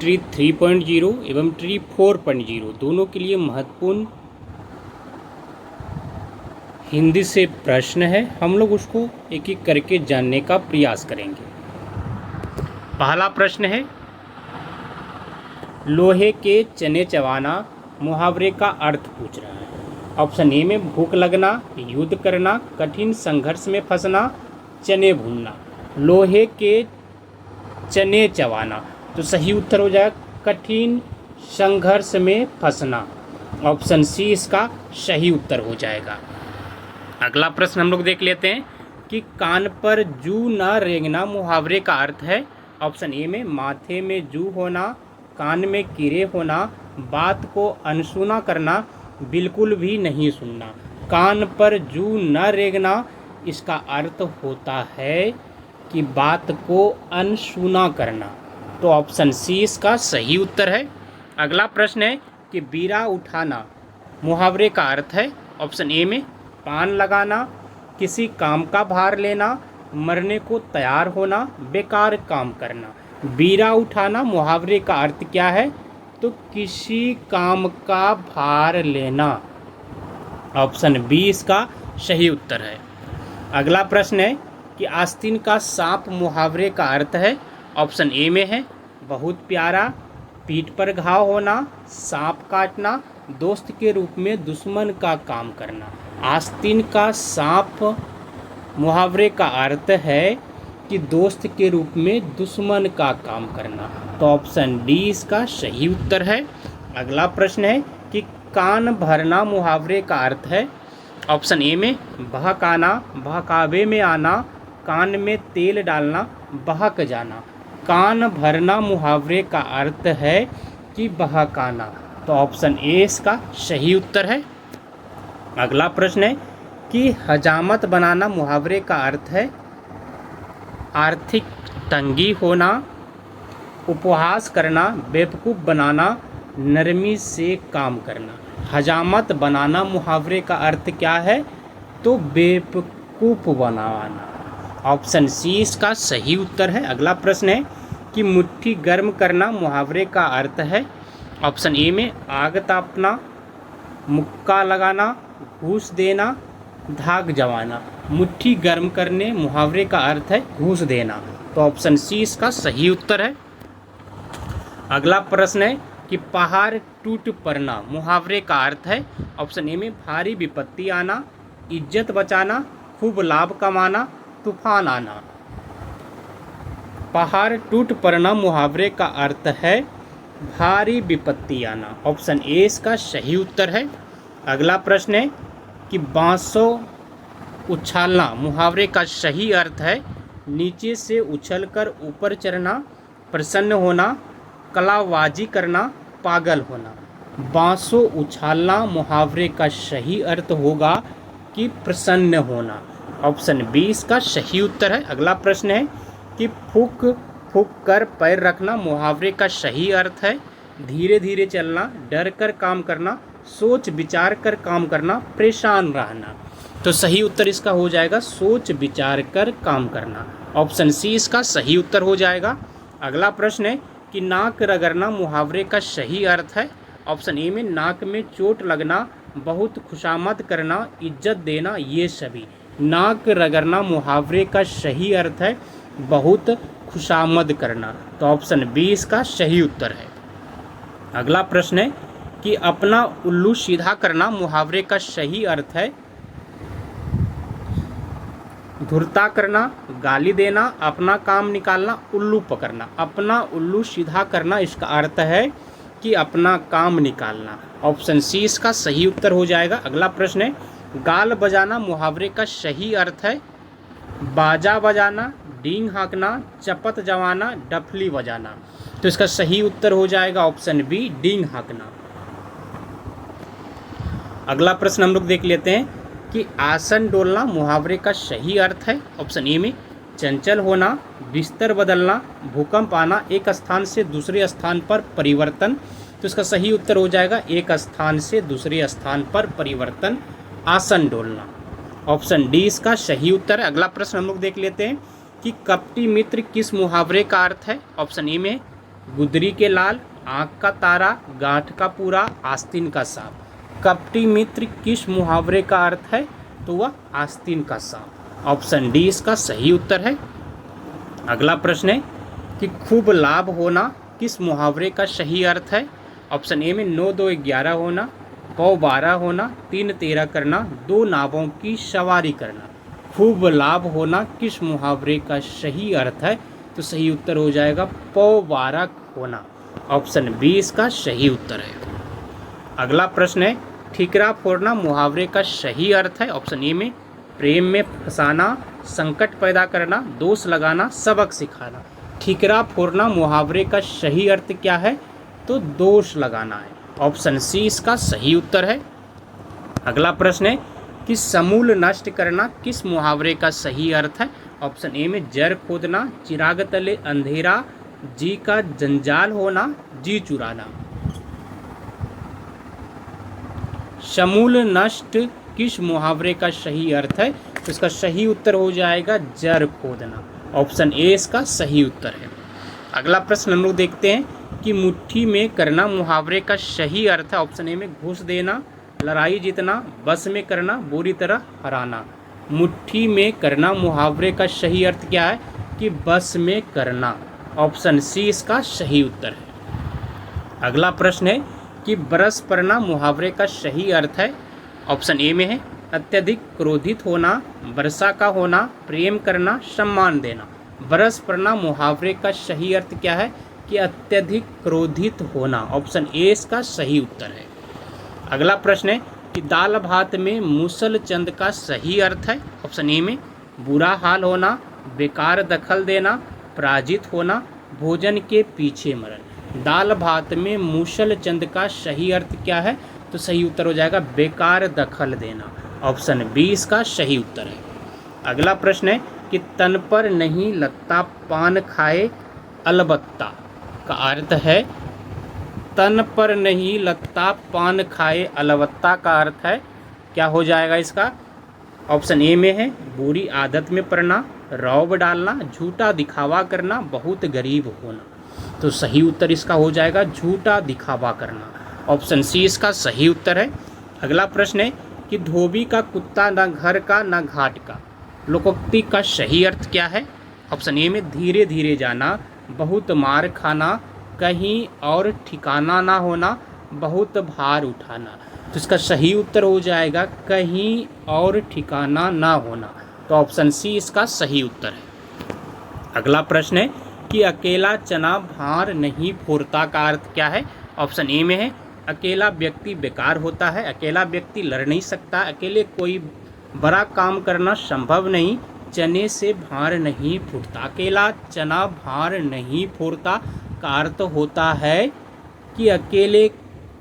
Tree 3.0 एवं tree 4.0 दोनों के लिए महत्वपूर्ण हिंदी से प्रश्न है। हम लोग उसको एक एक करके जानने का प्रयास करेंगे। पहला प्रश्न है, लोहे के चने चबाना मुहावरे का अर्थ पूछ रहा है। ऑप्शन ए में भूख लगना, युद्ध करना, कठिन संघर्ष में फंसना, चने भूनना। लोहे के चने चबाना, तो सही उत्तर हो जाएगा कठिन संघर्ष में फंसना। ऑप्शन सी इसका सही उत्तर हो जाएगा। अगला प्रश्न हम लोग देख लेते हैं कि कान पर जू न रेंगना मुहावरे का अर्थ है। ऑप्शन ए में माथे में जू होना, कान में कीड़े होना, बात को अनसुना करना, बिल्कुल भी नहीं सुनना। कान पर जू न रेंगना, इसका अर्थ होता है कि बात को अनसुना करना। तो ऑप्शन सी इसका सही उत्तर है। अगला प्रश्न है कि बीड़ा उठाना मुहावरे का अर्थ है। ऑप्शन ए में पान लगाना, किसी काम का भार लेना, मरने को तैयार होना, बेकार काम करना। बीड़ा उठाना मुहावरे का अर्थ क्या है? तो किसी काम का भार लेना। ऑप्शन बी इसका सही उत्तर है। अगला प्रश्न है कि आस्तीन का सांप मुहावरे का अर्थ है। ऑप्शन ए में है बहुत प्यारा, पीठ पर घाव होना, सांप काटना, दोस्त के रूप में दुश्मन का काम करना। आस्तीन का सांप मुहावरे का अर्थ है कि दोस्त के रूप में दुश्मन का काम करना। तो ऑप्शन डी इसका सही उत्तर है। अगला प्रश्न है कि कान भरना मुहावरे का अर्थ है। ऑप्शन ए में बहकाना, बहकावे में आना, कान में तेल डालना, बहक जाना। कान भरना मुहावरे का अर्थ है कि बहकाना। तो ऑप्शन ए इसका सही उत्तर है। अगला प्रश्न है कि हजामत बनाना मुहावरे का अर्थ है आर्थिक तंगी होना, उपहास करना, बेवकूफ़ बनाना, नरमी से काम करना। हजामत बनाना मुहावरे का अर्थ क्या है? तो बेवकूफ़ बनाना। ऑप्शन सी इसका सही उत्तर है। अगला प्रश्न है कि मुट्ठी गर्म करना मुहावरे का अर्थ है। ऑप्शन ए में आग तापना, मुक्का लगाना, घूस देना, धाक जमाना। मुट्ठी गर्म करने मुहावरे का अर्थ है घूस देना। तो ऑप्शन सी इसका सही उत्तर है। अगला प्रश्न है कि पहाड़ टूट पड़ना मुहावरे का अर्थ है। ऑप्शन ए में भारी विपत्ति आना, इज्जत बचाना, खूब लाभ कमाना, तूफान आना। पहाड़ टूट पड़ना मुहावरे का अर्थ है भारी विपत्ति आना। ऑप्शन ए इसका सही उत्तर है। अगला प्रश्न है कि बांसों उछालना मुहावरे का सही अर्थ है नीचे से उछलकर ऊपर चढ़ना, प्रसन्न होना, कलाबाजी करना, पागल होना। बांसों उछालना मुहावरे का सही अर्थ होगा कि प्रसन्न होना। ऑप्शन बी इसका सही उत्तर है। अगला प्रश्न है कि फूक फूक कर पैर रखना मुहावरे का सही अर्थ है धीरे धीरे चलना, डर कर काम करना, सोच विचार कर काम करना, परेशान रहना। तो सही उत्तर इसका हो जाएगा सोच विचार कर काम करना। ऑप्शन सी इसका सही उत्तर हो जाएगा। अगला प्रश्न है कि नाक रगड़ना मुहावरे का सही अर्थ है। ऑप्शन ए में नाक में चोट लगना, बहुत खुशामद करना, इज्जत देना, ये सभी। नाक रगड़ना मुहावरे का सही अर्थ है बहुत खुशामद करना। तो ऑप्शन बी इसका सही उत्तर है। अगला प्रश्न है कि अपना उल्लू सीधा करना मुहावरे का सही अर्थ है धुरता करना, गाली देना, अपना काम निकालना, उल्लू पकड़ना। अपना उल्लू सीधा करना इसका अर्थ है कि अपना काम निकालना। ऑप्शन सी इसका सही उत्तर हो जाएगा। अगला प्रश्न है गाल बजाना मुहावरे का सही अर्थ है बाजा बजाना, डींग हाँकना, चपत जमाना, डफली बजाना। तो इसका सही उत्तर हो जाएगा ऑप्शन बी डींग हाँकना। अगला प्रश्न हम लोग देख लेते हैं कि आसन डोलना मुहावरे का सही अर्थ है। ऑप्शन ए में चंचल होना, बिस्तर बदलना, भूकंप आना, एक स्थान से दूसरे स्थान पर परिवर्तन। तो इसका सही उत्तर हो जाएगा एक स्थान से दूसरे स्थान पर परिवर्तन, आसन डोलना। ऑप्शन डी इसका सही उत्तर है। अगला प्रश्न हम लोग देख लेते हैं कि कपटी मित्र किस मुहावरे का अर्थ है। ऑप्शन ए में गुदरी के लाल, आँख का तारा, गांठ का पूरा, आस्तीन का सांप। कपटी मित्र किस मुहावरे का अर्थ है? तो वह आस्तीन का सांप। ऑप्शन डी इसका सही उत्तर है। अगला प्रश्न है कि खूब लाभ होना किस मुहावरे का सही अर्थ है? ऑप्शन ए में 9 2 11 होना, पौ 12 होना, 3 13 करना, 2 नावों की सवारी करना। खूब लाभ होना किस मुहावरे का सही अर्थ है? तो सही उत्तर हो जाएगा पौ 12 होना। ऑप्शन बी इसका सही उत्तर है। अगला प्रश्न है ठीकरा फोड़ना मुहावरे का सही अर्थ है? ऑप्शन ए में प्रेम में फंसाना, संकट पैदा करना, दोष लगाना, सबक सिखाना। ठीकरा फोड़ना मुहावरे का सही अर्थ क्या है? तो दोष लगाना है। ऑप्शन सी इसका सही उत्तर है। अगला प्रश्न है कि समूल नष्ट करना किस मुहावरे का सही अर्थ है? ऑप्शन ए में जड़ खोदना, चिराग तले अंधेरा, जी का जंजाल होना, जी चुराना। समूल नष्ट किस मुहावरे का सही अर्थ है? तो इसका सही उत्तर हो जाएगा जड़ खोदना। ऑप्शन ए इसका सही उत्तर है। अगला प्रश्न हम लोग देखते हैं कि मुट्ठी में करना मुहावरे का सही अर्थ है। ऑप्शन ए में घूस देना, लड़ाई जीतना, बस में करना, बुरी तरह हराना। मुट्ठी में करना मुहावरे का सही अर्थ क्या है? कि बस में करना। ऑप्शन सी इसका सही उत्तर है। अगला प्रश्न है कि बरस पड़ना मुहावरे का सही अर्थ है? ऑप्शन ए में है अत्यधिक क्रोधित होना, वर्षा का होना, प्रेम करना, सम्मान देना। बरस पड़ना मुहावरे का सही अर्थ क्या है? कि अत्यधिक क्रोधित होना। ऑप्शन ए इसका सही उत्तर है। अगला प्रश्न है कि दाल भात में मूसल चंद का सही अर्थ है? ऑप्शन ए में बुरा हाल होना, बेकार दखल देना, पराजित होना, भोजन के पीछे मरण। दाल भात में मूसल चंद का सही अर्थ क्या है? तो सही उत्तर हो जाएगा बेकार दखल देना। ऑप्शन बी इसका सही उत्तर है। अगला प्रश्न है कि तन पर नहीं लगता पान खाए अलबत्ता का अर्थ है? तन पर नहीं लगता पान खाए अलबत्ता का अर्थ है क्या हो जाएगा इसका? ऑप्शन ए में है बुरी आदत में पड़ना, रौब डालना, झूठा दिखावा करना, बहुत गरीब होना। तो सही उत्तर इसका हो जाएगा झूठा दिखावा करना। ऑप्शन सी इसका सही उत्तर है। अगला प्रश्न है कि धोबी का कुत्ता न घर का न घाट का लोकोक्ति का सही अर्थ क्या है? ऑप्शन ए में धीरे धीरे जाना, बहुत मार खाना, कहीं और ठिकाना ना होना, बहुत भार उठाना। तो इसका सही उत्तर हो जाएगा कहीं और ठिकाना ना होना। तो ऑप्शन सी इसका सही उत्तर है। अगला प्रश्न है कि अकेला चना भार नहीं फोड़ता का अर्थ क्या है? ऑप्शन ए में है अकेला व्यक्ति बेकार होता है, अकेला व्यक्ति लड़ नहीं सकता, अकेले कोई बड़ा काम करना संभव नहीं, चने से भार नहीं फूटता। अकेला चना भार नहीं फोड़ता का अर्थ होता है कि अकेले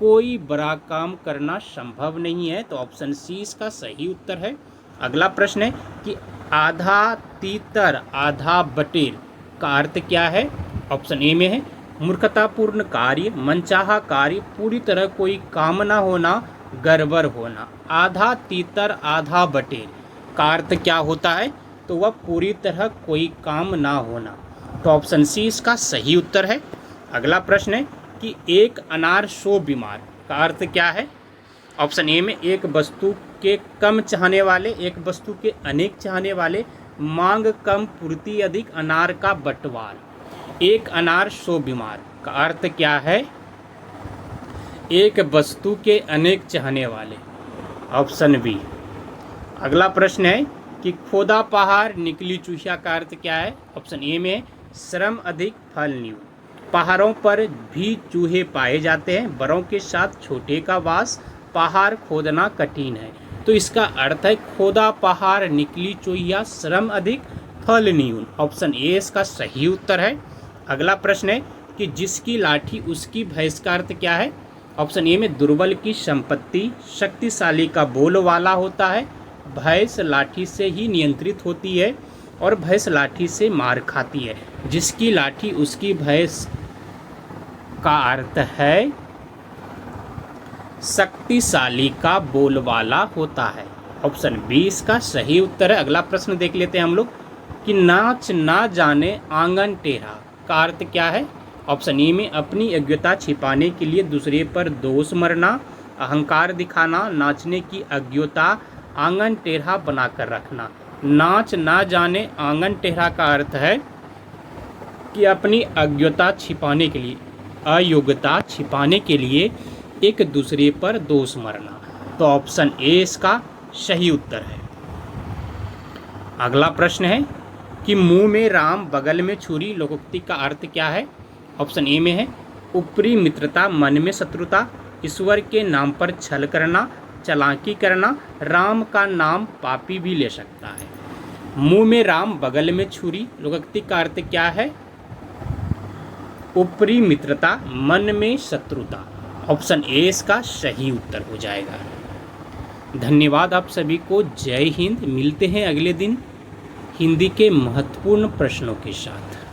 कोई बड़ा काम करना संभव नहीं है। तो ऑप्शन सी इसका सही उत्तर है। अगला प्रश्न है कि आधा तीतर आधा बटेर का अर्थ क्या है? ऑप्शन ए में है मूर्खतापूर्ण कार्य, मनचाहा कार्य, पूरी तरह कोई काम ना होना, गड़बड़ होना। आधा तीतर आधा बटेर का अर्थ क्या होता है? तो वह पूरी तरह कोई काम ना होना। तो ऑप्शन सी इसका सही उत्तर है। अगला प्रश्न है कि एक अनार 100 बीमार का अर्थ क्या है? ऑप्शन ए में एक वस्तु के कम चाहने वाले, एक वस्तु के अनेक चाहने वाले, मांग कम पूर्ति अधिक, अनार का बंटवार। एक अनार 100 बीमार का अर्थ क्या है? एक वस्तु के अनेक चाहने वाले। Option B. अगला प्रश्न है कि खोदा पहाड़ निकली चूहिया का अर्थ क्या है? ऑप्शन ए में श्रम अधिक फल न्यून। पहाड़ों पर भी चूहे पाए जाते हैं, बड़ों के साथ छोटे का वास, पहाड़ खोदना कठिन है। तो इसका अर्थ है खोदा पहाड़ निकली चूहिया, श्रम अधिक फल न्यून। ऑप्शन ए इसका सही उत्तर है। अगला प्रश्न है कि जिसकी लाठी उसकी भैंस का अर्थ क्या है? ऑप्शन ए में दुर्बल की संपत्ति, शक्तिशाली का बोल वाला होता है, भैंस लाठी से ही नियंत्रित होती है और भैंस लाठी से मार खाती है। जिसकी लाठी उसकी भैंस का अर्थ है शक्तिशाली का बोल वाला होता है। ऑप्शन बी इसका सही उत्तर है। अगला प्रश्न देख लेते हैं हम लोग कि नाच ना जाने आंगन टेढ़ा का अर्थ क्या है? ऑप्शन ए में अपनी अज्ञता छिपाने के लिए दूसरे पर दोष मरना, अहंकार दिखाना, नाचने की अज्ञता, आंगन टेढ़ा बनाकर रखना। नाच ना जाने आंगन टेढ़ा का अर्थ है कि अपनी अज्ञता छिपाने के लिए, अयोग्यता छिपाने के लिए एक दूसरे पर दोष मरना। तो ऑप्शन ए इसका सही उत्तर है। अगला प्रश्न है कि मुंह में राम बगल में छुरी लोकोक्ति का अर्थ क्या है। ऑप्शन ए में है ऊपरी मित्रता मन में शत्रुता, ईश्वर के नाम पर छल करना, चालाकी करना, राम का नाम पापी भी ले सकता है। मुंह में राम बगल में छुरी लोकोक्ति का अर्थ क्या है? ऊपरी मित्रता मन में शत्रुता। ऑप्शन ए इसका सही उत्तर हो जाएगा। धन्यवाद आप सभी को। जय हिंद। मिलते हैं अगले दिन हिंदी के महत्वपूर्ण प्रश्नों के साथ।